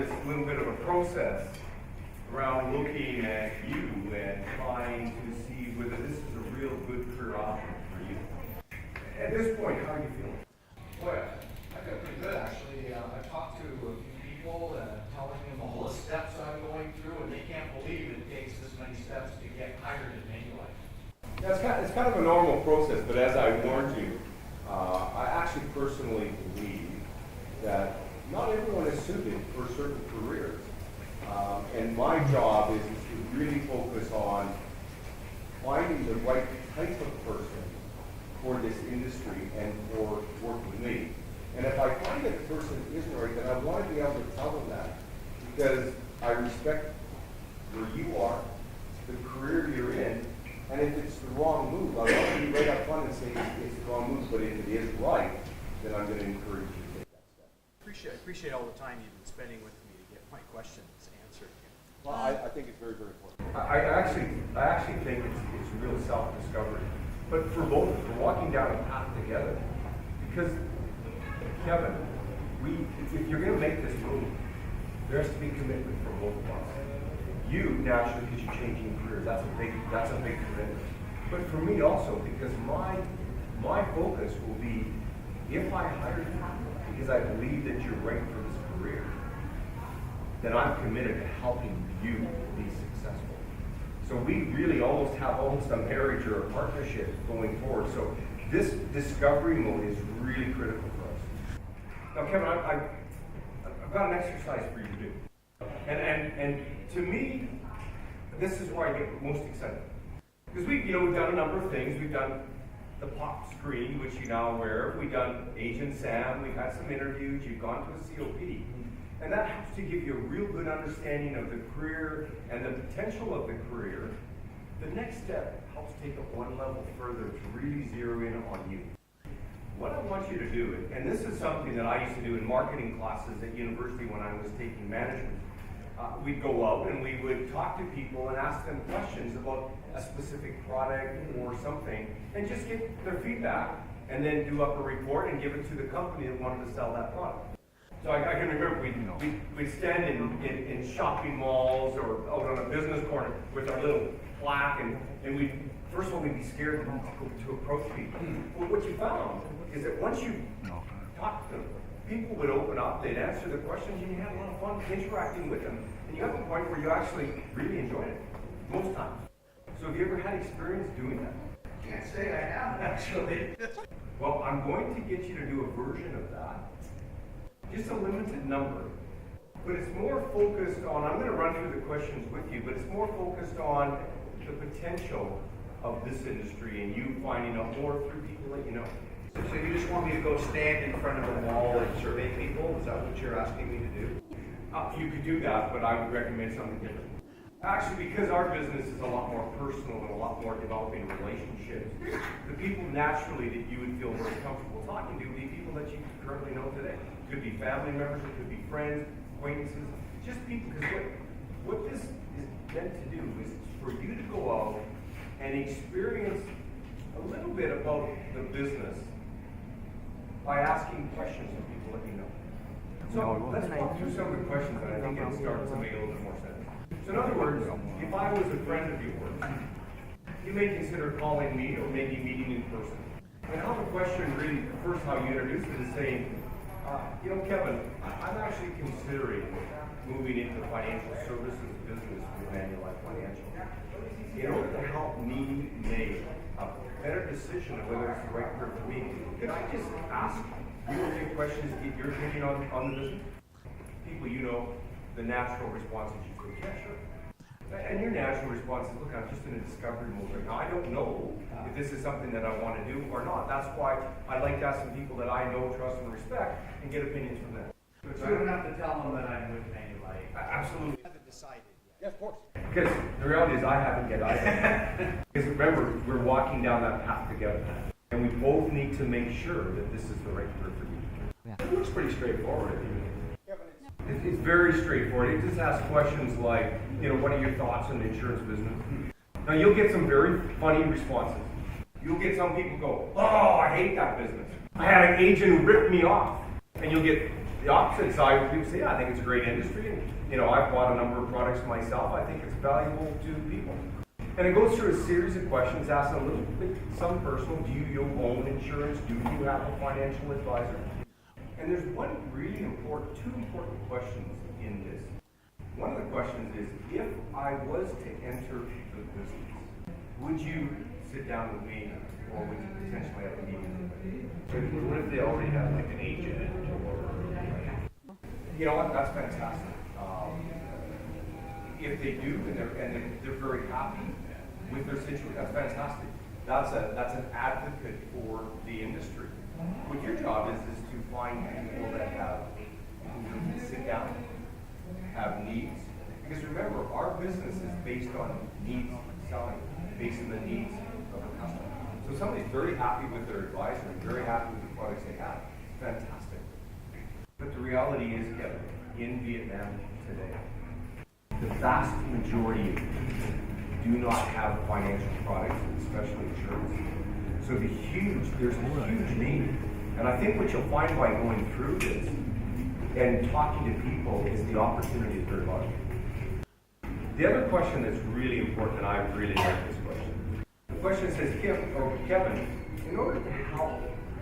this little bit of a process around looking at you and trying to see whether this is a real good career option for you. At this point, how are you feeling? Boy, I feel pretty good actually. I've talked to a few people telling them all the steps I'm going through, and they can't believe it takes this many steps to get hired at Manulife. Yeah, it's kind of a normal process, but as I warned you, I actually personally believe that not everyone is suited for certain careers. And my job is to really focus on finding the right type of person for this industry and for work with me. And if I find that the person isn't right, then I want to be able to tell them that, because I respect where you are, the career you're in, and if it's the wrong move, I want to be right up front and say it's the wrong move, but if it is right, then I'm going to encourage you to take that step. Appreciate all the time you've been spending with me to get my questions answered. Well, I think it's very, very important. I actually think it's real self-discovery. But for both of us, we're walking down a path together. Because, Kevin, if you're going to make this move, there has to be commitment from both of us. You, naturally, because you're changing careers, that's a big commitment. But for me also, because my focus will be, if I hire you, because I believe that you're right for this career, then I'm committed to helping you be successful. So we really almost have a marriage or a partnership going forward. So this discovery mode is really critical for us. Now, Kevin, I've got an exercise for you to do. And to me, this is where I get most excited. Because we've done a number of things. We've done the pop screen, which you're now aware of. We've done Agent Sam. We've had some interviews. You've gone to a COP. And that helps to give you a real good understanding of the career and the potential of the career. The next step helps take it one level further to really zero in on you. What I want you to do, and this is something that I used to do in marketing classes at university when I was taking management, we'd go out and we would talk to people and ask them questions about a specific product or something, and just get their feedback, and then do up a report and give it to the company that wanted to sell that product. So I can remember we'd stand in shopping malls or out on a business corner with our little plaque, and first of all, we'd be scared to approach people. But what you found is that once you talked to them, people would open up, they'd answer the questions, and you had a lot of fun interacting with them. And you got to the point where you actually really enjoyed it, most times. So have you ever had experience doing that? Can't say I have actually. Well, I'm going to get you to do a version of that. Just a limited number. But it's more focused on, I'm going to run through the questions with you, but it's more focused on the potential of this industry and you finding out more through people that you know. So you just want me to go stand in front of a wall and survey people? Is that what you're asking me to do? You could do that, but I would recommend something different. Actually, because our business is a lot more personal and a lot more developing relationships, the people naturally that you would feel very comfortable talking to would be people that you currently know today. It could be family members, it could be friends, acquaintances, just people. Because what this is meant to do is for you to go out and experience a little bit about the business by asking questions of people that you know. So let's walk through some of the questions, and I think it starts to make a little bit more sense. So in other words, if I was a friend of yours, you may consider calling me or maybe meeting in person. And how the question really, first how you introduce it is saying, Kevin, I'm actually considering moving into the financial services business with Manulife Financial. In order to help me make a better decision of whether it's the right career for me, could I just ask you a few questions to get your opinion on the business? People you know, the natural response is you say, yeah, sure. And your natural response is, look, I'm just in a discovery mode right now. I don't know if this is something that I want to do or not. That's why I like to ask some people that I know, trust, and respect and get opinions from them. So I don't have to tell them that I'm with Manulife. Absolutely. I haven't decided yet. Yeah, of course. Because the reality is I haven't yet either. Because remember, we're walking down that path together. And we both need to make sure that this is the right career for you. Yeah. It looks pretty straightforward. It's very straightforward. It just asks questions like, what are your thoughts on the insurance business? Now, you'll get some very funny responses. You'll get some people go, oh, I hate that business. I had an agent who ripped me off. And you'll get the opposite side, where people say, yeah, I think it's a great industry, and you know, I've bought a number of products myself. I think it's valuable to people. And it goes through a series of questions, asking a little bit, some personal, do you own insurance? Do you have a financial advisor? And there's two important questions in this. One of the questions is, if I was to enter the business, would you sit down with me, or would you potentially have a meeting with me? What if they already have like an agent or? You know what, that's fantastic. If they do, and they're very happy with their situation, that's fantastic. That's an advocate for the industry. What your job is to find people that who can sit down, have needs. Because remember, our business is based on needs, selling, based on the needs of the customer. So somebody's very happy with their advisor and very happy with the products they have. Fantastic. But the reality is, Kevin, in Vietnam today, the vast majority of people do not have financial products, especially insurance. So there's a huge need. And I think what you'll find by going through this and talking to people is the opportunity is very large. The other question that's really important, and I really like this question. The question says, Kevin, in order to help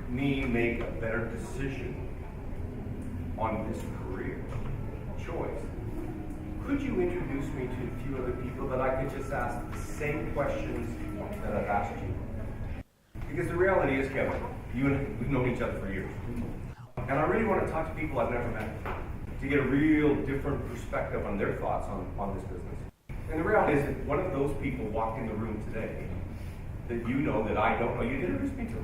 me make a better decision on this career choice, could you introduce me to a few other people that I could just ask the same questions that I've asked you? Because the reality is, Kevin, you and we've known each other for years. And I really want to talk to people I've never met to get a real different perspective on their thoughts on this business. And the reality is that one of those people walked in the room today that you know that I don't know, you didn't introduce me to.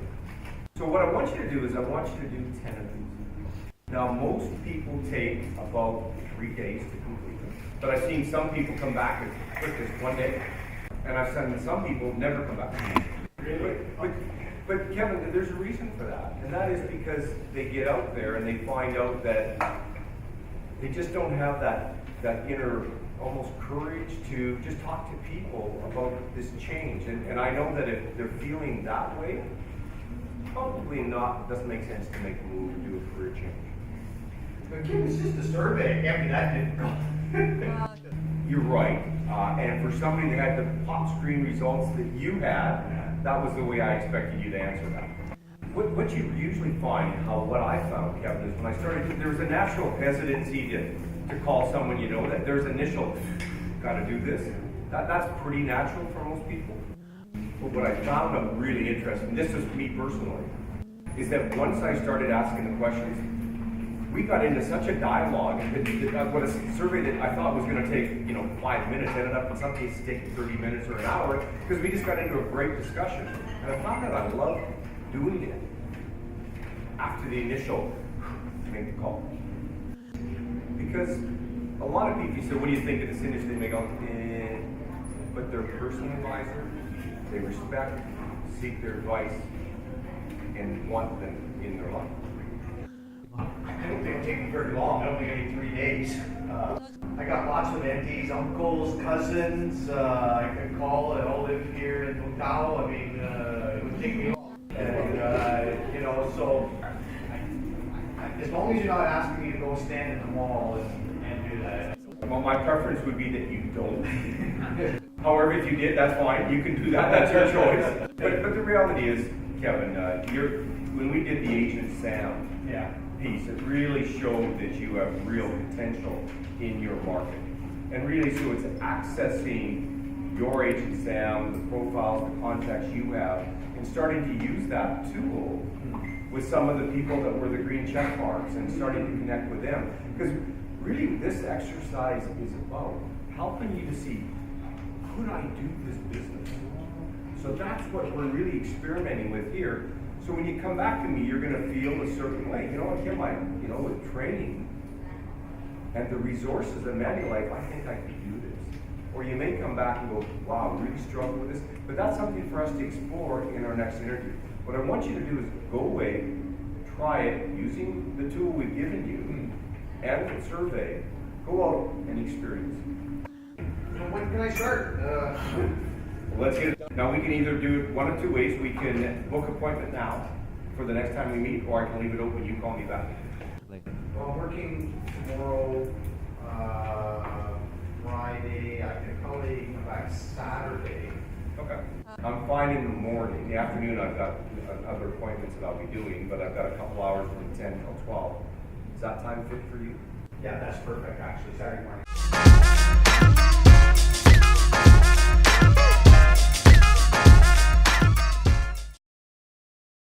So what I want you to do is I want you to do 10 of these. Now most people take about 3 days to complete them. But I've seen some people come back as quick as 1 day. And I've seen some people never come back. But Kevin, there's a reason for that. And that is because they get out there and they find out that they just don't have that inner almost courage to just talk to people about this change. And I know that if they're feeling that way, probably not, doesn't make sense to make a move and do a career change. But Kim, it's just a survey. I mean, that didn't go. You're right. And for somebody that had the pop screen results that you had, that was the way I expected you to answer that. What you usually find, what I found, Kevin, is when I started, there was a natural hesitancy to call someone you know, that there's initial, gotta do this. That's pretty natural for most people. But what I found really interesting, this is me personally, is that once I started asking the questions, we got into such a dialogue, and what a survey that I thought was going to take 5 minutes ended up in some cases taking 30 minutes or an hour, because we just got into a great discussion. And I found that I loved doing it after the initial make the call. Because a lot of people say, what do you think of this industry? And they go, but their personal advisor, they respect, seek their advice, and want them in their life. I don't think it'll take me very long. It'll only take 3 days. I got lots of aunties, uncles, cousins. I can call. They all live here in Totao. I mean, it would take me long. And, so as long as you're not asking me to go stand in the mall and do that. Well, my preference would be that you don't. However, if you did, that's fine. You can do that. That's your choice. But the reality is, Kevin, when we did the Agent Sam piece, it really showed that you have real potential in your market. And really, so it's accessing your Agent Sam, the profiles, the contacts you have, and starting to use that tool with some of the people that were the green check marks and starting to connect with them. Because really, this exercise is about helping you to see, could I do this business? So that's what we're really experimenting with here. So when you come back to me, you're going to feel a certain way. Kim, with training and the resources of Manulife, I think I could do this. Or you may come back and go, wow, I really struggle with this. But that's something for us to explore in our next interview. What I want you to do is go away, try it using the tool we've given you and the survey. Go out and experience. When can I start? Let's get it done. Now we can either do it one of two ways. We can book appointment now for the next time we meet, or I can leave it open. You call me back. Well, I'm working tomorrow, Friday, I can probably come back Saturday. Okay. I'm fine in the morning. In the afternoon, I've got other appointments that I'll be doing, but I've got a couple hours from 10 till 12. Is that time fit for you? Yeah, that's perfect, actually, Saturday morning.